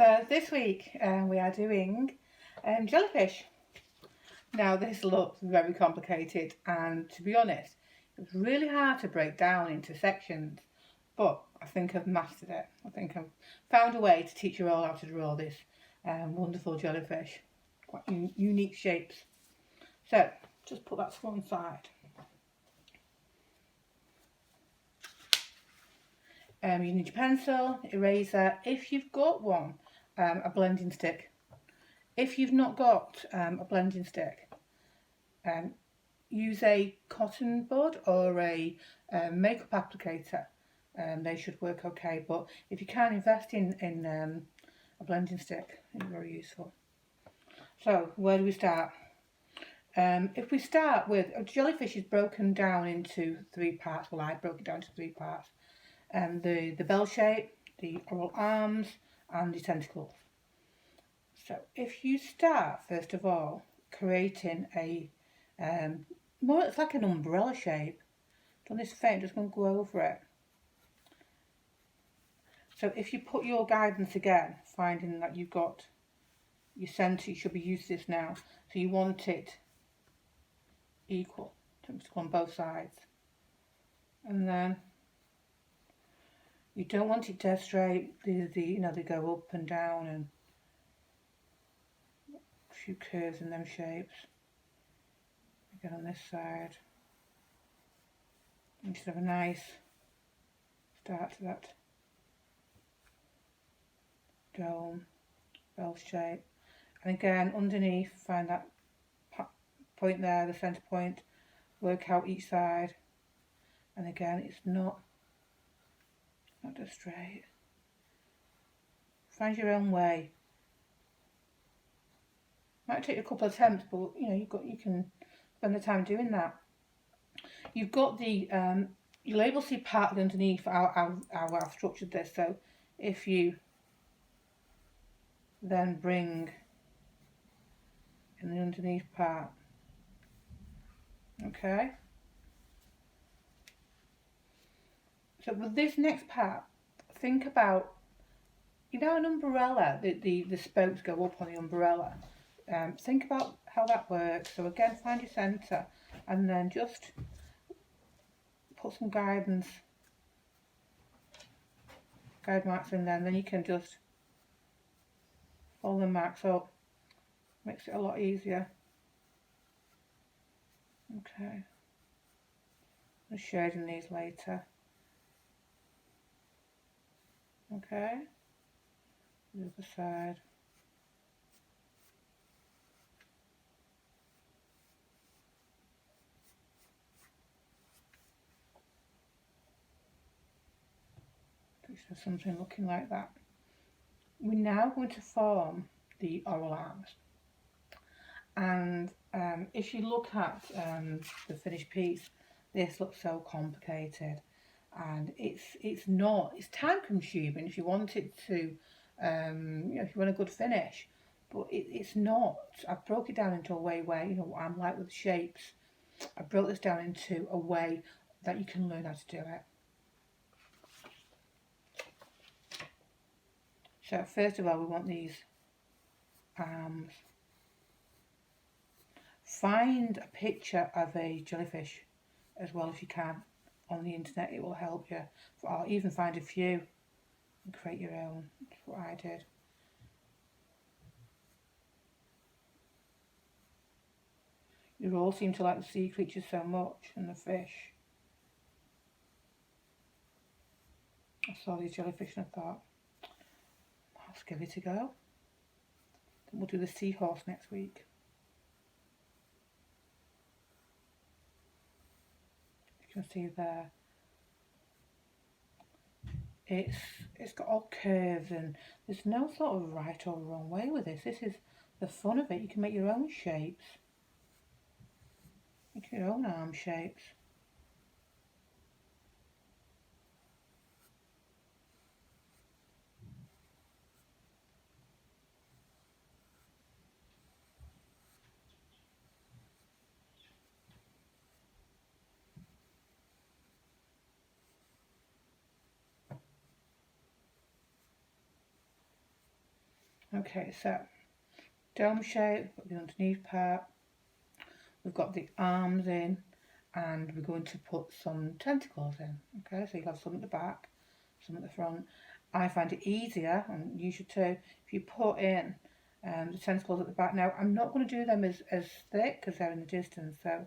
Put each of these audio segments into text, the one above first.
So this week we are doing jellyfish. Now this looks very complicated, and to be honest, it was really hard to break down into sections, but I think I've mastered it. I think I've found a way to teach you all how to draw this wonderful jellyfish. Quite unique shapes. So just put that to one side. You need your pencil, eraser, if you've got one, a blending stick. If you've not got a blending stick, use a cotton bud or a makeup applicator. They should work okay, but if you can, invest in a blending stick. It's very useful. So where do we start? If we start with, a jellyfish is broken down into three parts. Well, I broke it down into three parts. The bell shape, the oral arms, and the tentacles. So if you start, first of all, creating a more, it's like an umbrella shape. On this frame, just going to go over it. So if you put your guidance again, finding that you've got your centre, you should be used to this now. So you want it equal, so it's on both sides. And then you don't want it dead straight. They go up and down and a few curves in them shapes. Again on this side. And just have a nice start to that dome, bell shape. And again, underneath, find that point there, the centre point, work out each side. And again, it's not just straight. Find your own way. Might take a couple of attempts, but you can spend the time doing that. You've got the you'll able to see partly underneath how I've structured this. So if you then bring in the underneath part, okay. So with this next part, think about, an umbrella, the spokes go up on the umbrella. Think about how that works. So again, find your centre and then just put some guide marks in there, and then you can just follow the marks up. Makes it a lot easier. Okay. I'm shading these later. Okay, the other side. So something looking like that. We're now going to form the oral arms. And if you look at the finished piece, this looks so complicated. And it's not. It's time consuming if you want it to, if you want a good finish. But it's not. I broke it down into a way where, what I'm like with the shapes. I broke this down into a way that you can learn how to do it. So first of all, we want these arms. Find a picture of a jellyfish as well if you can on the internet. It will help you. Or even find a few and create your own. That's what I did. You all seem to like the sea creatures so much and the fish. I saw these jellyfish and I thought, let's give it a go. Then we'll do the seahorse next week. You can see there, it's got all curves and there's no sort of right or wrong way with this. This is the fun of it. You can make your own shapes. Make your own arm shapes. Okay, so dome shape, the underneath part, we've got the arms in, and we're going to put some tentacles in. Okay, so you have some at the back, some at the front. I find it easier, and you should too, if you put in the tentacles at the back. Now, I'm not going to do them as thick because they're in the distance, so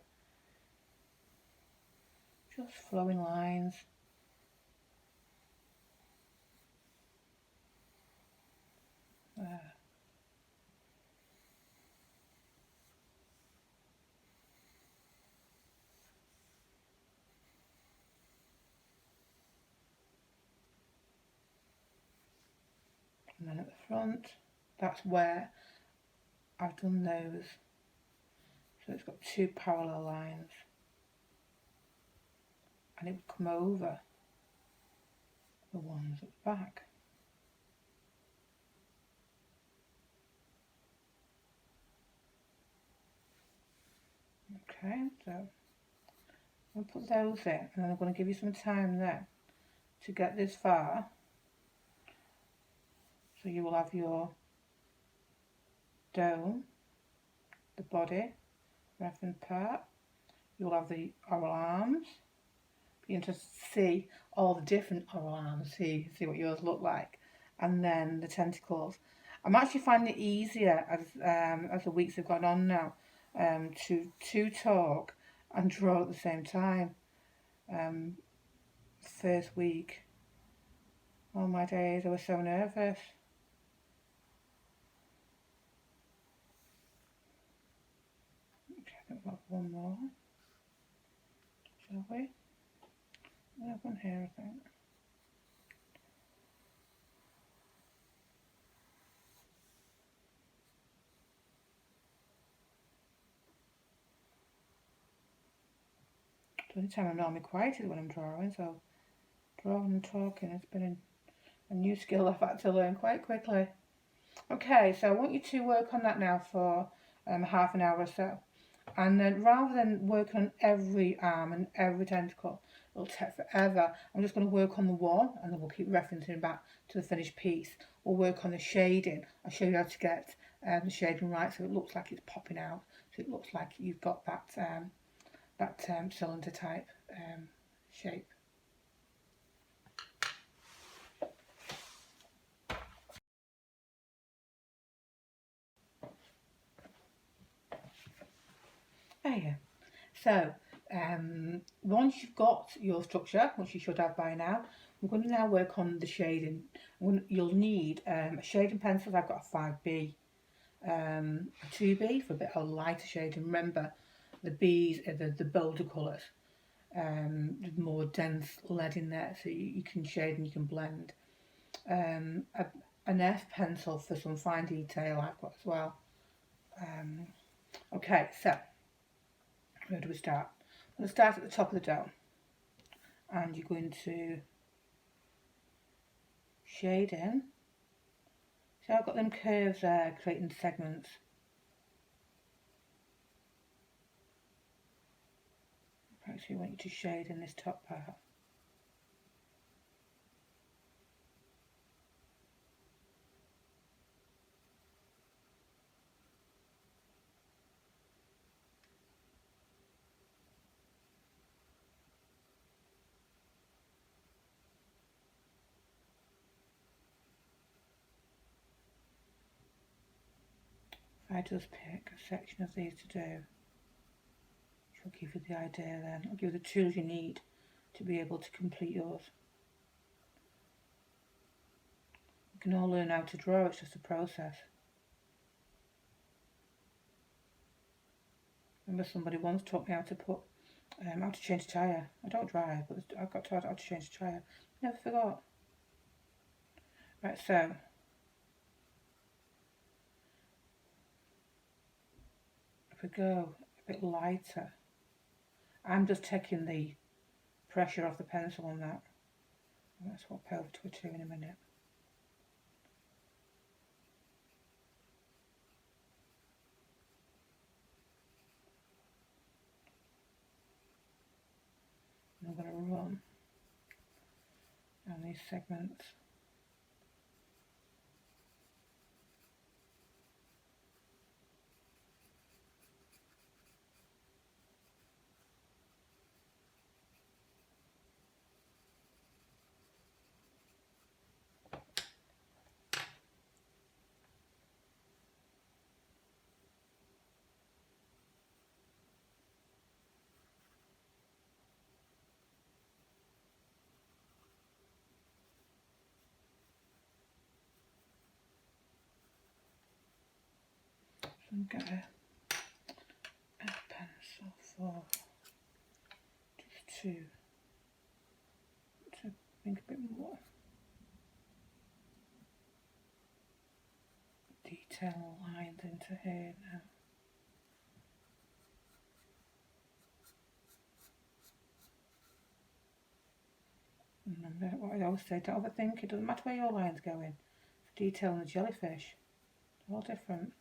just flowing lines. There. And then at the front, that's where I've done those. So it's got two parallel lines. And it would come over the ones at the back. Okay, so I'll put those in, and then I'm going to give you some time there to get this far. So you will have your dome, the body, reference part. You'll have the oral arms. Be interested to see all the different oral arms, see what yours look like, and then the tentacles. I'm actually finding it easier as the weeks have gone on now to talk and draw at the same time. First week, all my days I was so nervous. Okay, I think we'll have one more, shall we? We have one here, I think. The only time I'm normally quiet is when I'm drawing, so drawing and talking has been a new skill I've had to learn quite quickly. Okay, so I want you to work on that now for half an hour or so. And then rather than work on every arm and every tentacle, it'll take forever. I'm just going to work on the one, and then we'll keep referencing back to the finished piece. We'll work on the shading. I'll show you how to get the shading right so it looks like it's popping out. So it looks like you've got that cylinder type shape. There you go. So once you've got your structure, which you should have by now, we're going to now work on the shading. You'll need a shading pencil. I've got a 5B, a 2B for a bit of lighter shading. Remember, the Bs are the bolder colours. There's more dense lead in there, so you can shade and you can blend. An F pencil for some fine detail I've got as well. Okay, so where do we start? I'm going to start at the top of the dome, and you're going to shade in. So I've got them curves there creating segments. Actually, I want you to shade in this top part. If I just pick a section of these to do, which will give you the idea then. I'll give you the tools you need to be able to complete yours. You can all learn how to draw, it's just a process. Remember, somebody once taught me how to change a tyre. I don't drive, but I got taught how to change a tyre. Never forgot. Right, so if we go a bit lighter, I'm just taking the pressure off the pencil on that. I'm going to swap over to a 2 in a minute. And I'm going to run down these segments. and get a pencil for just to think a bit more detail lines into here now. Remember what I always say, don't overthink, it doesn't matter where your line's going. Detail in the jellyfish, they're all different.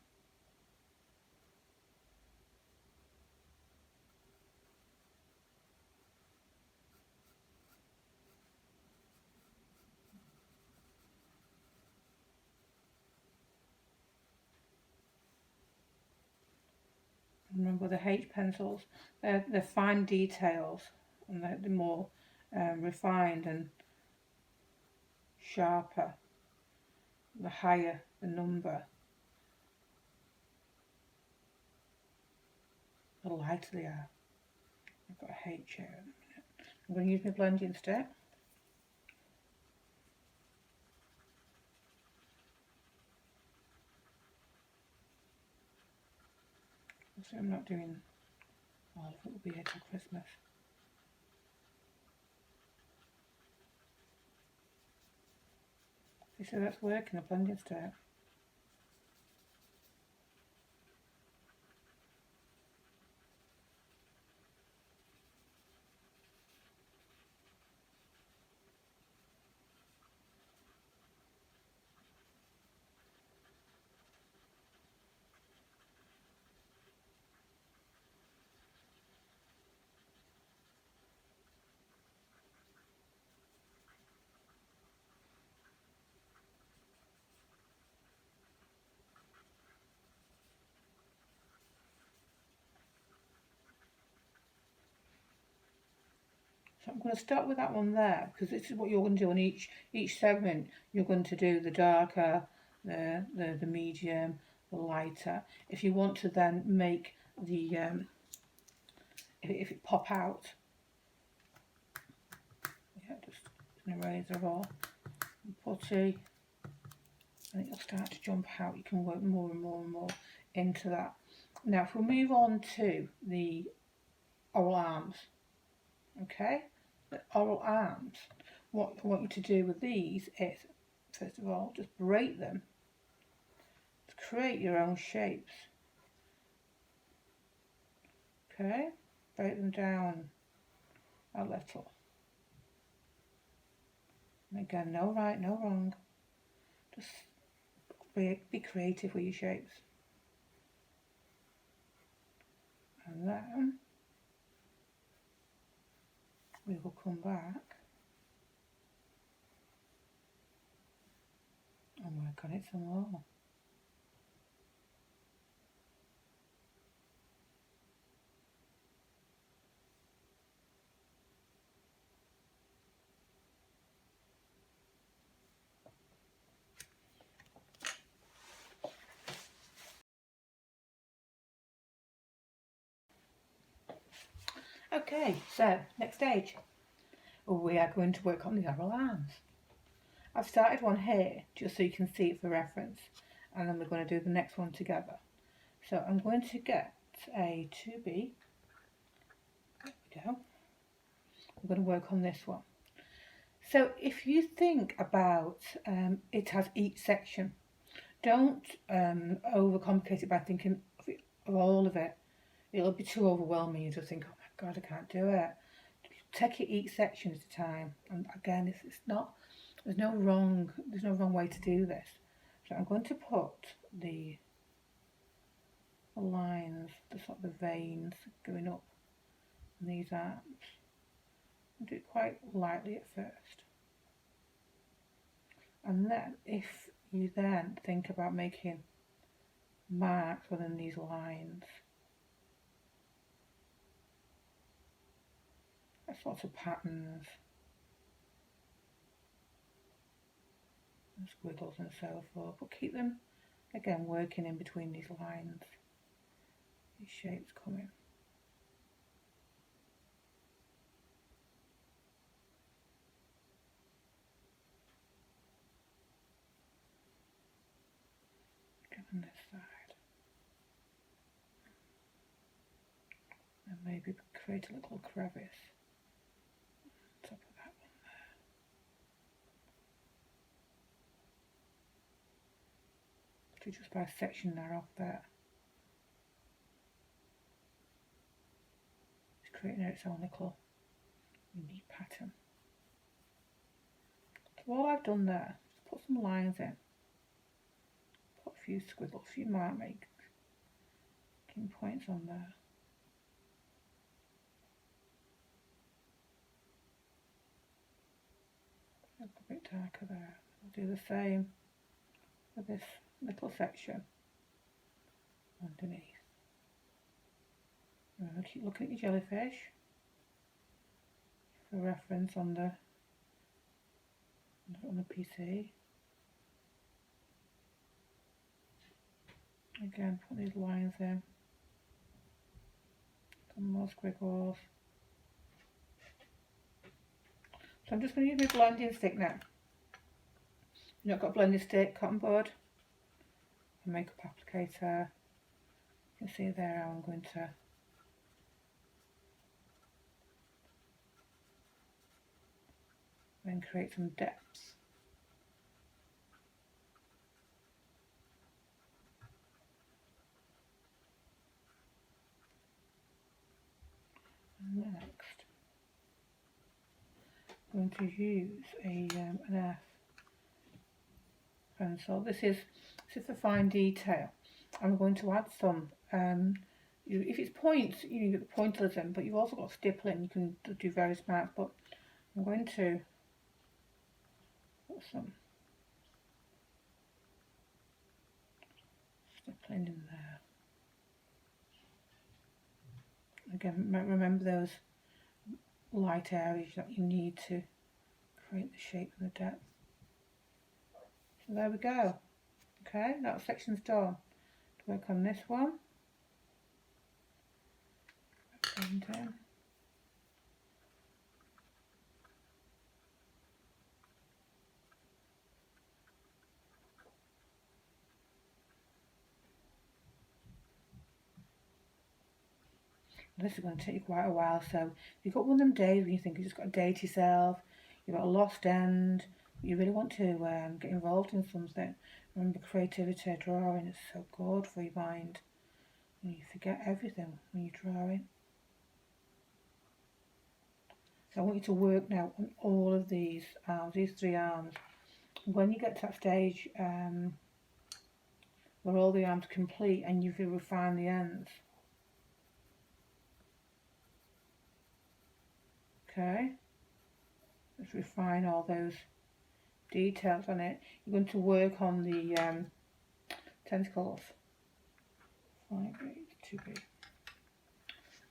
Remember the H pencils, they're fine details, and they're more refined and sharper. The higher the number, the lighter they are. I've got a H here in a minute. I'm going to use my blending stick. So I'm not doing all of it, will be here till Christmas. You see that's working, a blending stick. So I'm going to start with that one there, because this is what you're going to do on each segment. You're going to do the darker, the medium, the lighter. If you want to then make the if it pop out, yeah, just an eraser or putty, and it'll start to jump out. You can work more and more and more into that. Now, if we move on to the oral arms, okay, the oral arms, what I want you to do with these is, first of all, just break them to create your own shapes. Okay, break them down a little. And again, no right, no wrong. Just be creative with your shapes. And then we will come back and work on it some more. Okay, so next stage, we are going to work on the oral arms. I've started one here just so you can see it for reference, and then we're going to do the next one together. So I'm going to get a 2B, there we go. I'm going to work on this one. So if you think about it has each section, don't overcomplicate it by thinking of all of it. It'll be too overwhelming. You just think, oh my God, I can't do it. Take it each section at a time. And again, it's not. There's no wrong way to do this. So I'm going to put the lines, the sort of the veins going up in these arms. And do it quite lightly at first. And then, if you then think about making marks within these lines, sorts of patterns and squiggles and so forth, but keep them again working in between these lines, these shapes coming. Again on this side. maybe create a little crevice on top of that one there. So just by sectioning that off there, it's creating its own little unique pattern. So all I've done there is put some lines in, put a few squiggles, you might make points on there. A bit darker there. I'll do the same with this little section underneath. Remember, keep looking at your jellyfish for reference on the PC. Again, put these lines in. Some more squiggles. So I'm just going to use my blending stick now. I've got a blending stick, cotton bud, a makeup applicator. You can see there how I'm going to then create some depths. And next, I'm going to use an F pencil. This is for fine detail. I'm going to add some. If it's points, you get the pointers in, but you've also got stippling. You can do various marks, but I'm going to put some stippling in there. Again, remember those light areas that you need to create the shape and the depth. So there we go. Okay, that section's done. Work on this one. Blend in. This is going to take you quite a while, so if you've got one of them days when you think you've just got to date yourself, you've got a lost end, you really want to get involved in something, remember creativity, drawing is so good for your mind. You forget everything when you're drawing. So I want you to work now on all of these arms, these 3 arms. When you get to that stage where all the arms are complete and you've refined the ends, okay, let's refine all those details on it. You're going to work on the tentacles. 5B, 2B,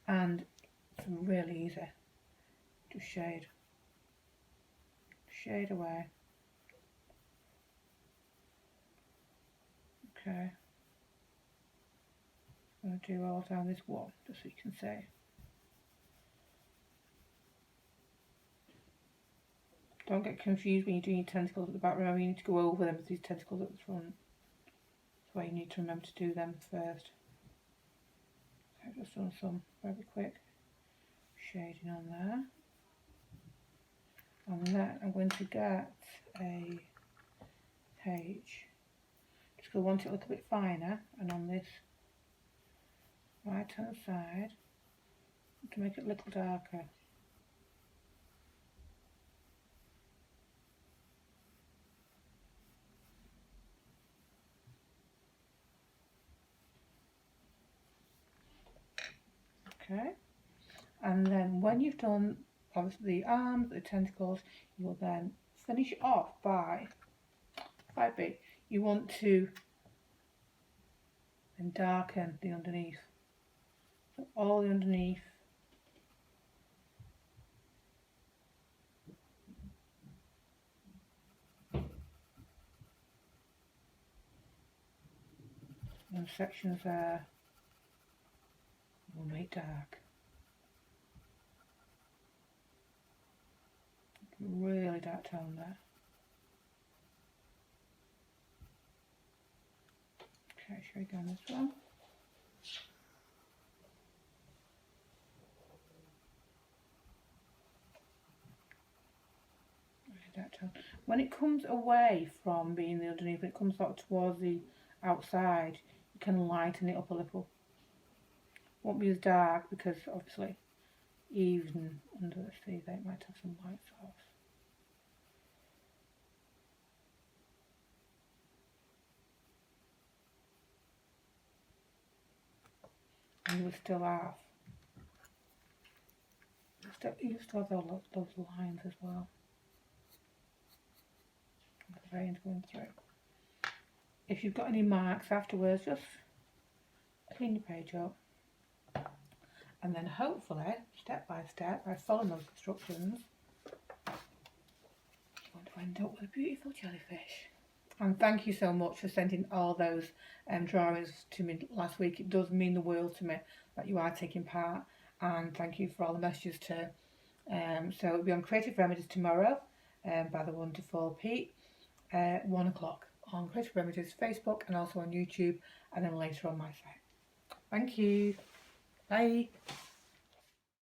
and it's really easy. Just shade away. Okay, I'm going to do all down this one just so you can see. Don't get confused when you're doing your tentacles at the back. Remember, you need to go over them with these tentacles at the front. That's why you need to remember to do them first. I've just done some very quick shading on there. And then I'm going to get a page. Just going to want it a little bit finer, and on this right hand side, to make it a little darker. Okay, and then when you've done obviously the arms, the tentacles, you will then finish it off by 5B. You want to then darken the underneath. So all the underneath. And sections there will make dark. Really dark tone there. Okay, should we go on this one? that tone. When it comes away from being the underneath, when it comes sort of towards the outside, you can lighten it up a little. Won't be as dark because obviously even under the sea they might have some light source. And you will still have you still have those lines as well. The veins going through. If you've got any marks afterwards, just clean your page up. And then hopefully, step by step, by following those instructions, you want to end up with a beautiful jellyfish. And thank you so much for sending all those drawings to me last week. It does mean the world to me that you are taking part. And thank you for all the messages too. So it'll be on Creative Remedies tomorrow by the wonderful Pete, 1 o'clock on Creative Remedies Facebook and also on YouTube, and then later on my site. Thank you. Bye.